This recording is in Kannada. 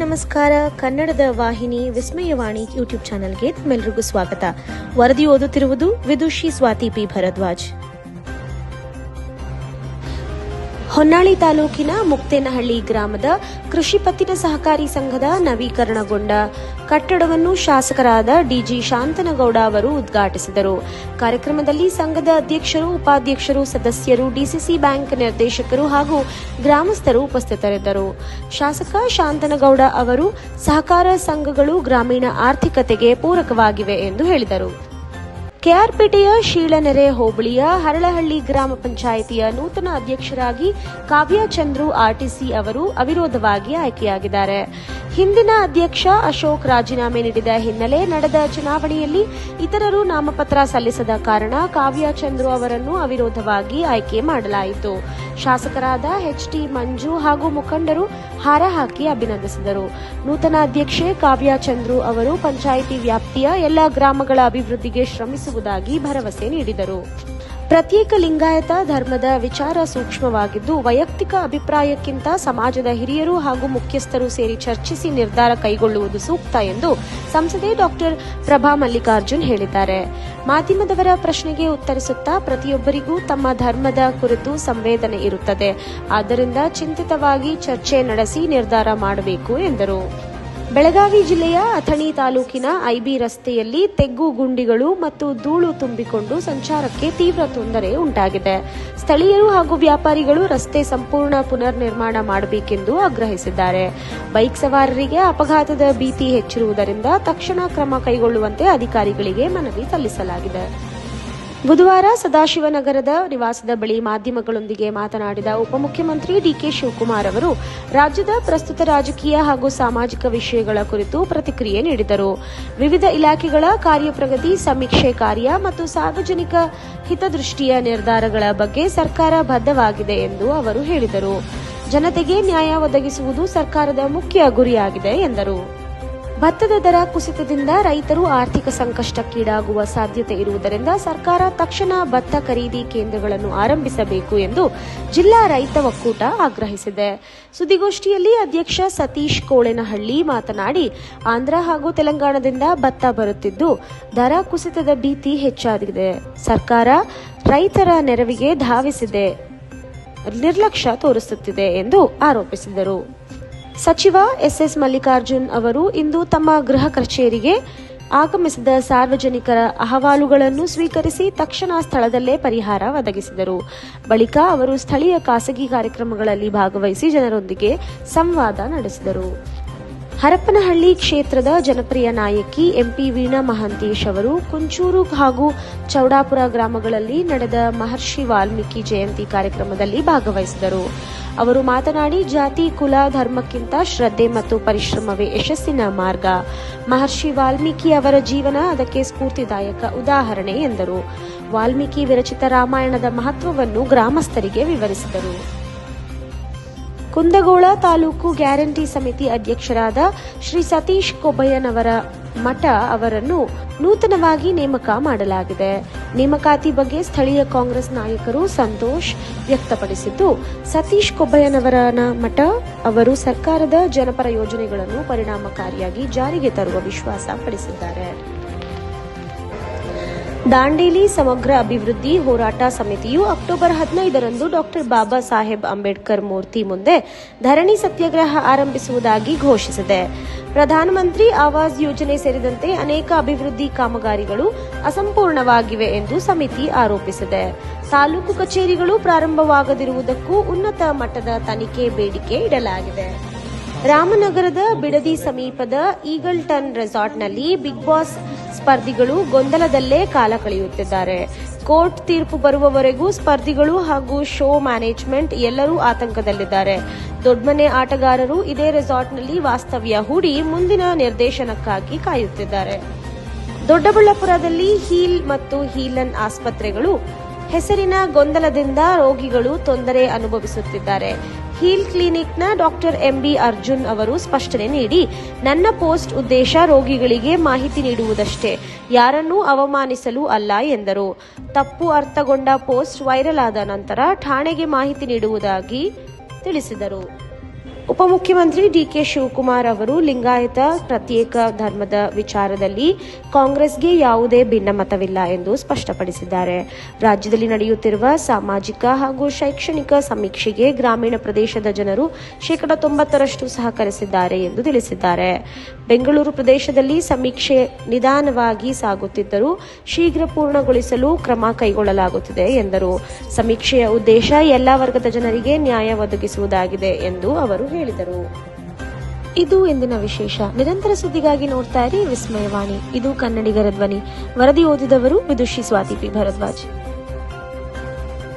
ನಮಸ್ಕಾರ. ಕನ್ನಡದ ವಾಹಿನಿ ವಿಸ್ಮಯವಾಣಿ ಯೂಟ್ಯೂಬ್ ಚಾನೆಲ್ಗೆ ತಮ್ಮೆಲ್ಲರಿಗೂ ಸ್ವಾಗತ. ವರದಿ ಓದುತ್ತಿರುವುದು ವಿದುಷಿ ಸ್ವಾತಿ ಪಿ ಭರದ್ವಾಜ್. ಹೊನ್ನಾಳಿ ತಾಲೂಕಿನ ಮುಕ್ತೇನಹಳ್ಳಿ ಗ್ರಾಮದ ಕೃಷಿ ಪತ್ತಿನ ಸಹಕಾರಿ ಸಂಘದ ನವೀಕರಣಗೊಂಡ ಕಟ್ಟಡವನ್ನು ಶಾಸಕರಾದ ಡಿಜಿ ಶಾಂತನಗೌಡ ಅವರು ಉದ್ಘಾಟಿಸಿದರು. ಕಾರ್ಯಕ್ರಮದಲ್ಲಿ ಸಂಘದ ಅಧ್ಯಕ್ಷರು, ಉಪಾಧ್ಯಕ್ಷರು, ಸದಸ್ಯರು, ಡಿಸಿಸಿ ಬ್ಯಾಂಕ್ ನಿರ್ದೇಶಕರು ಹಾಗೂ ಗ್ರಾಮಸ್ಥರು ಉಪಸ್ಥಿತರಿದ್ದರು. ಶಾಸಕ ಶಾಂತನಗೌಡ ಅವರು ಸಹಕಾರ ಸಂಘಗಳು ಗ್ರಾಮೀಣ ಆರ್ಥಿಕತೆಗೆ ಪೂರಕವಾಗಿವೆ ಎಂದು ಹೇಳಿದರು. ಕೆಆರ್ಪೇಟೆಯ ಶೀಳನೆರೆ ಹೋಬಳಿಯ ಹರಳಹಳ್ಳಿ ಗ್ರಾಮ ಪಂಚಾಯಿತಿಯ ನೂತನ ಅಧ್ಯಕ್ಷರಾಗಿ ಕಾವ್ಯ ಚಂದ್ರು ಆರ್ಟಿಸಿ ಅವರು ಅವಿರೋಧವಾಗಿ ಆಯ್ಕೆಯಾಗಿದ್ದಾರೆ. ಹಿಂದಿನ ಅಧ್ಯಕ್ಷ ಅಶೋಕ್ ರಾಜೀನಾಮೆ ನೀಡಿದ ಹಿನ್ನೆಲೆ ನಡೆದ ಚುನಾವಣೆಯಲ್ಲಿ ಇತರರು ನಾಮಪತ್ರ ಸಲ್ಲಿಸದ ಕಾರಣ ಕಾವ್ಯ ಚಂದ್ರು ಅವರನ್ನು ಅವಿರೋಧವಾಗಿ ಆಯ್ಕೆ ಮಾಡಲಾಯಿತು. ಶಾಸಕರಾದ ಎಚ್ಟಿ ಮಂಜು ಹಾಗೂ ಮುಖಂಡರು ಹಾರ ಹಾಕಿ ಅಭಿನಂದಿಸಿದರು. ನೂತನ ಅಧ್ಯಕ್ಷೆ ಕಾವ್ಯ ಚಂದ್ರು ಅವರು ಪಂಚಾಯಿತಿ ವ್ಯಾಪ್ತಿಯ ಎಲ್ಲ ಗ್ರಾಮಗಳ ಅಭಿವೃದ್ಧಿಗೆ ಶ್ರಮಿಸುವುದಾಗಿ ಭರವಸೆ ನೀಡಿದರು. ಪ್ರತ್ಯೇಕ ಲಿಂಗಾಯತ ಧರ್ಮದ ವಿಚಾರ ಸೂಕ್ಷ್ಮವಾಗಿದ್ದು, ವೈಯಕ್ತಿಕ ಅಭಿಪ್ರಾಯಕ್ಕಿಂತ ಸಮಾಜದ ಹಿರಿಯರು ಹಾಗೂ ಮುಖ್ಯಸ್ಥರು ಸೇರಿ ಚರ್ಚಿಸಿ ನಿರ್ಧಾರ ಕೈಗೊಳ್ಳುವುದು ಸೂಕ್ತ ಎಂದು ಸಂಸದೆ ಡಾಕ್ಟರ್ ಪ್ರಭಾ ಮಲ್ಲಿಕಾರ್ಜುನ್ ಹೇಳಿದ್ದಾರೆ. ಮಾಧ್ಯಮದವರ ಪ್ರಶ್ನೆಗೆ ಉತ್ತರಿಸುತ್ತಾ, ಪ್ರತಿಯೊಬ್ಬರಿಗೂ ತಮ್ಮ ಧರ್ಮದ ಕುರಿತು ಸಂವೇದನೆ ಇರುತ್ತದೆ. ಆದ್ದರಿಂದ ಚಿಂತಿತವಾಗಿ ಚರ್ಚೆ ನಡೆಸಿ ನಿರ್ಧಾರ ಮಾಡಬೇಕು ಎಂದರು. ಬೆಳಗಾವಿ ಜಿಲ್ಲೆಯ ಅಥಣಿ ತಾಲೂಕಿನ ಐಬಿ ರಸ್ತೆಯಲ್ಲಿ ತೆಗ್ಗು ಗುಂಡಿಗಳು ಮತ್ತು ಧೂಳು ತುಂಬಿಕೊಂಡು ಸಂಚಾರಕ್ಕೆ ತೀವ್ರ ತೊಂದರೆ ಉಂಟಾಗಿದೆ. ಸ್ಥಳೀಯರು ಹಾಗೂ ವ್ಯಾಪಾರಿಗಳು ರಸ್ತೆ ಸಂಪೂರ್ಣ ಪುನರ್ ನಿರ್ಮಾಣ ಮಾಡಬೇಕೆಂದು ಆಗ್ರಹಿಸಿದ್ದಾರೆ. ಬೈಕ್ ಸವಾರರಿಗೆ ಅಪಘಾತದ ಭೀತಿ ಹೆಚ್ಚಿರುವುದರಿಂದ ತಕ್ಷಣ ಕ್ರಮ ಕೈಗೊಳ್ಳುವಂತೆ ಅಧಿಕಾರಿಗಳಿಗೆ ಮನವಿ ಸಲ್ಲಿಸಲಾಗಿದೆ. ಬುಧವಾರ ಸದಾಶಿವನಗರದ ನಿವಾಸದ ಬಳಿ ಮಾಧ್ಯಮಗಳೊಂದಿಗೆ ಮಾತನಾಡಿದ ಉಪಮುಖ್ಯಮಂತ್ರಿ ಡಿಕೆ ಶಿವಕುಮಾರ್ ಅವರು ರಾಜ್ಯದ ಪ್ರಸ್ತುತ ರಾಜಕೀಯ ಹಾಗೂ ಸಾಮಾಜಿಕ ವಿಷಯಗಳ ಕುರಿತು ಪ್ರತಿಕ್ರಿಯೆ ನೀಡಿದರು. ವಿವಿಧ ಇಲಾಖೆಗಳ ಕಾರ್ಯಪ್ರಗತಿ ಸಮೀಕ್ಷೆ ಕಾರ್ಯ ಮತ್ತು ಸಾರ್ವಜನಿಕ ಹಿತದೃಷ್ಟಿಯ ನಿರ್ಧಾರಗಳ ಬಗ್ಗೆ ಸರ್ಕಾರ ಬದ್ಧವಾಗಿದೆ ಎಂದು ಅವರು ಹೇಳಿದರು. ಜನತೆಗೆ ನ್ಯಾಯ ಒದಗಿಸುವುದು ಸರ್ಕಾರದ ಮುಖ್ಯ ಗುರಿಯಾಗಿದೆ ಎಂದರು. ಭತ್ತದ ದರ ಕುಸಿತದಿಂದ ರೈತರು ಆರ್ಥಿಕ ಸಂಕಷ್ಟಕ್ಕೀಡಾಗುವ ಸಾಧ್ಯತೆ ಇರುವುದರಿಂದ ಸರ್ಕಾರ ತಕ್ಷಣ ಭತ್ತ ಖರೀದಿ ಕೇಂದ್ರಗಳನ್ನು ಆರಂಭಿಸಬೇಕು ಎಂದು ಜಿಲ್ಲಾ ರೈತ ಒಕ್ಕೂಟ ಆಗ್ರಹಿಸಿದೆ. ಸುದ್ದಿಗೋಷ್ಠಿಯಲ್ಲಿ ಅಧ್ಯಕ್ಷ ಸತೀಶ್ ಕೋಳೇನಹಳ್ಳಿ ಮಾತನಾಡಿ, ಆಂಧ್ರ ಹಾಗೂ ತೆಲಂಗಾಣದಿಂದ ಭತ್ತ ಬರುತ್ತಿದ್ದು ದರ ಕುಸಿತದ ಭೀತಿ ಹೆಚ್ಚಾಗಿದೆ. ಸರ್ಕಾರ ರೈತರ ನೆರವಿಗೆ ಧಾವಿಸಿದೆ, ನಿರ್ಲಕ್ಷ್ಯ ತೋರಿಸುತ್ತಿದೆ ಎಂದು ಆರೋಪಿಸಿದರು. ಸಚಿವ ಎಸ್ಎಸ್ ಮಲ್ಲಿಕಾರ್ಜುನ್ ಅವರು ಇಂದು ತಮ್ಮ ಗೃಹ ಕಚೇರಿಗೆ ಆಗಮಿಸಿದ ಸಾರ್ವಜನಿಕರ ಅಹವಾಲುಗಳನ್ನು ಸ್ವೀಕರಿಸಿ ತಕ್ಷಣ ಸ್ಥಳದಲ್ಲೇ ಪರಿಹಾರ ಒದಗಿಸಿದರು. ಬಳಿಕ ಅವರು ಸ್ಥಳೀಯ ಖಾಸಗಿ ಕಾರ್ಯಕ್ರಮಗಳಲ್ಲಿ ಭಾಗವಹಿಸಿ ಜನರೊಂದಿಗೆ ಸಂವಾದ ನಡೆಸಿದರು. ಹರಪನಹಳ್ಳಿ ಕ್ಷೇತ್ರದ ಜನಪ್ರಿಯ ನಾಯಕಿ ಎಂಪಿ ವೀಣಾ ಮಹಾಂತೇಶ್ ಅವರು ಕುಂಚೂರು ಹಾಗೂ ಚೌಡಾಪುರ ಗ್ರಾಮಗಳಲ್ಲಿ ನಡೆದ ಮಹರ್ಷಿ ವಾಲ್ಮೀಕಿ ಜಯಂತಿ ಕಾರ್ಯಕ್ರಮದಲ್ಲಿ ಭಾಗವಹಿಸಿದರು. ಅವರು ಮಾತನಾಡಿ, ಜಾತಿ, ಕುಲ, ಧರ್ಮಕ್ಕಿಂತ ಶ್ರದ್ಧೆ ಮತ್ತು ಪರಿಶ್ರಮವೇ ಯಶಸ್ಸಿನ ಮಾರ್ಗ. ಮಹರ್ಷಿ ವಾಲ್ಮೀಕಿ ಅವರ ಜೀವನ ಅದಕ್ಕೆ ಸ್ಫೂರ್ತಿದಾಯಕ ಉದಾಹರಣೆ ಎಂದರು. ವಾಲ್ಮೀಕಿ ವಿರಚಿತ ರಾಮಾಯಣದ ಮಹತ್ವವನ್ನು ಗ್ರಾಮಸ್ಥರಿಗೆ ವಿವರಿಸಿದರು. ಕುಂದಗೋಳ ತಾಲೂಕು ಗ್ಯಾರಂಟಿ ಸಮಿತಿ ಅಧ್ಯಕ್ಷರಾದ ಶ್ರೀ ಸತೀಶ್ ಕೊಬ್ಬಯ್ಯನವರ ಮಠ ಅವರನ್ನು ನೂತನವಾಗಿ ನೇಮಕ ಮಾಡಲಾಗಿದೆ. ನೇಮಕಾತಿ ಬಗ್ಗೆ ಸ್ಥಳೀಯ ಕಾಂಗ್ರೆಸ್ ನಾಯಕರು ಸಂತೋಷ್ ವ್ಯಕ್ತಪಡಿಸಿದ್ದು, ಸತೀಶ್ ಕೊಬ್ಬಯ್ಯನವರ ಮಠ ಅವರು ಸರ್ಕಾರದ ಜನಪರ ಯೋಜನೆಗಳನ್ನು ಪರಿಣಾಮಕಾರಿಯಾಗಿ ಜಾರಿಗೆ ತರುವ ವಿಶ್ವಾಸ ಪಡಿಸಿದ್ದಾರೆ. ದಾಂಡೇಲಿ ಸಮಗ್ರ ಅಭಿವೃದ್ಧಿ ಹೋರಾಟ ಸಮಿತಿಯು ಅಕ್ಟೋಬರ್ 15ರಂದು ಡಾಕ್ಟರ್ ಬಾಬಾ ಸಾಹೇಬ್ ಅಂಬೇಡ್ಕರ್ ಮೂರ್ತಿ ಮುಂದೆ ಧರಣಿ ಸತ್ಯಾಗ್ರಹ ಆರಂಭಿಸುವುದಾಗಿ ಘೋಷಿಸಿದೆ. ಪ್ರಧಾನಮಂತ್ರಿ ಆವಾಸ್ ಯೋಜನೆ ಸೇರಿದಂತೆ ಅನೇಕ ಅಭಿವೃದ್ಧಿ ಕಾಮಗಾರಿಗಳು ಅಸಂಪೂರ್ಣವಾಗಿವೆ ಎಂದು ಸಮಿತಿ ಆರೋಪಿಸಿದೆ. ತಾಲೂಕು ಕಚೇರಿಗಳು ಪ್ರಾರಂಭವಾಗದಿರುವುದಕ್ಕೂ ಉನ್ನತ ಮಟ್ಟದ ತನಿಖೆ ಬೇಡಿಕೆ ಇಡಲಾಗಿದೆ. ರಾಮನಗರದ ಬಿಡದಿ ಸಮೀಪದ ಈಗಲ್ಟನ್ ರೆಸಾರ್ಟ್ನಲ್ಲಿ ಬಿಗ್ ಬಾಸ್ ಸ್ಪರ್ಧಿಗಳು ಗೊಂದಲದಲ್ಲೇ ಕಾಲ ಕಳೆಯುತ್ತಿದ್ದಾರೆ. ಕೋರ್ಟ್ ತೀರ್ಪು ಬರುವವರೆಗೂ ಸ್ಪರ್ಧಿಗಳು ಹಾಗೂ ಶೋ ಮ್ಯಾನೇಜ್ಮೆಂಟ್ ಎಲ್ಲರೂ ಆತಂಕದಲ್ಲಿದ್ದಾರೆ. ದೊಡ್ಡಮನೆ ಆಟಗಾರರು ಇದೇ ರೆಸಾರ್ಟ್ನಲ್ಲಿ ವಾಸ್ತವ್ಯ ಹೂಡಿ ಮುಂದಿನ ನಿರ್ದೇಶನಕ್ಕಾಗಿ ಕಾಯುತ್ತಿದ್ದಾರೆ. ದೊಡ್ಡಬಳ್ಳಾಪುರದಲ್ಲಿ ಹೀಲ್ ಮತ್ತು ಹೀಲನ್ ಆಸ್ಪತ್ರೆಗಳು ಹೆಸರಿನ ಗೊಂದಲದಿಂದ ರೋಗಿಗಳು ತೊಂದರೆ ಅನುಭವಿಸುತ್ತಿದ್ದಾರೆ. ಹೀಲ್ ಕ್ಲಿನಿಕ್ನ ಡಾಕ್ಟರ್ ಎಂಬಿ ಅರ್ಜುನ್ ಅವರು ಸ್ಪಷ್ಟನೆ ನೀಡಿ, ನನ್ನ ಪೋಸ್ಟ್ ಉದ್ದೇಶ ರೋಗಿಗಳಿಗೆ ಮಾಹಿತಿ ನೀಡುವುದಷ್ಟೇ, ಯಾರನ್ನೂ ಅವಮಾನಿಸಲು ಅಲ್ಲ ಎಂದರು. ತಪ್ಪು ಅರ್ಥಗೊಂಡ ಪೋಸ್ಟ್ ವೈರಲ್ ಆದ ನಂತರ ಠಾಣೆಗೆ ಮಾಹಿತಿ ನೀಡುವುದಾಗಿ ತಿಳಿಸಿದರು. ಉಪಮುಖ್ಯಮಂತ್ರಿ ಡಿಕೆ ಶಿವಕುಮಾರ್ ಅವರು ಲಿಂಗಾಯತ ಪ್ರತ್ಯೇಕ ಧರ್ಮದ ವಿಚಾರದಲ್ಲಿ ಕಾಂಗ್ರೆಸ್ಗೆ ಯಾವುದೇ ಭಿನ್ನಮತವಿಲ್ಲ ಎಂದು ಸ್ಪಷ್ಟಪಡಿಸಿದ್ದಾರೆ. ರಾಜ್ಯದಲ್ಲಿ ನಡೆಯುತ್ತಿರುವ ಸಾಮಾಜಿಕ ಹಾಗೂ ಶೈಕ್ಷಣಿಕ ಸಮೀಕ್ಷೆಗೆ ಗ್ರಾಮೀಣ ಪ್ರದೇಶದ ಜನರು 90% ಸಹಕರಿಸಿದ್ದಾರೆ ಎಂದು ತಿಳಿಸಿದ್ದಾರೆ. ಬೆಂಗಳೂರು ಪ್ರದೇಶದಲ್ಲಿ ಸಮೀಕ್ಷೆ ನಿಧಾನವಾಗಿ ಸಾಗುತ್ತಿದ್ದರೂ ಶೀಘ್ರ ಪೂರ್ಣಗೊಳಿಸಲು ಕ್ರಮ ಕೈಗೊಳ್ಳಲಾಗುತ್ತಿದೆ ಎಂದರು. ಸಮೀಕ್ಷೆಯ ಉದ್ದೇಶ ಎಲ್ಲಾ ವರ್ಗದ ಜನರಿಗೆ ನ್ಯಾಯ ಒದಗಿಸುವುದಾಗಿದೆ ಎಂದು ಅವರು ಹೇಳಿದರು. ಇದು ಇಂದಿನ ವಿಶೇಷ. ನಿರಂತರ ಸುದ್ದಿಗಾಗಿ ನೋಡ್ತಾ ಇರಿ ವಿಸ್ಮಯವಾಣಿ. ಇದು ಕನ್ನಡಿಗರ ಧ್ವನಿ. ವರದಿ ಓದಿದವರು ವಿದುಷಿ ಸ್ವಾತಿ ಪಿ. ಭರದ್ವಾಜ್.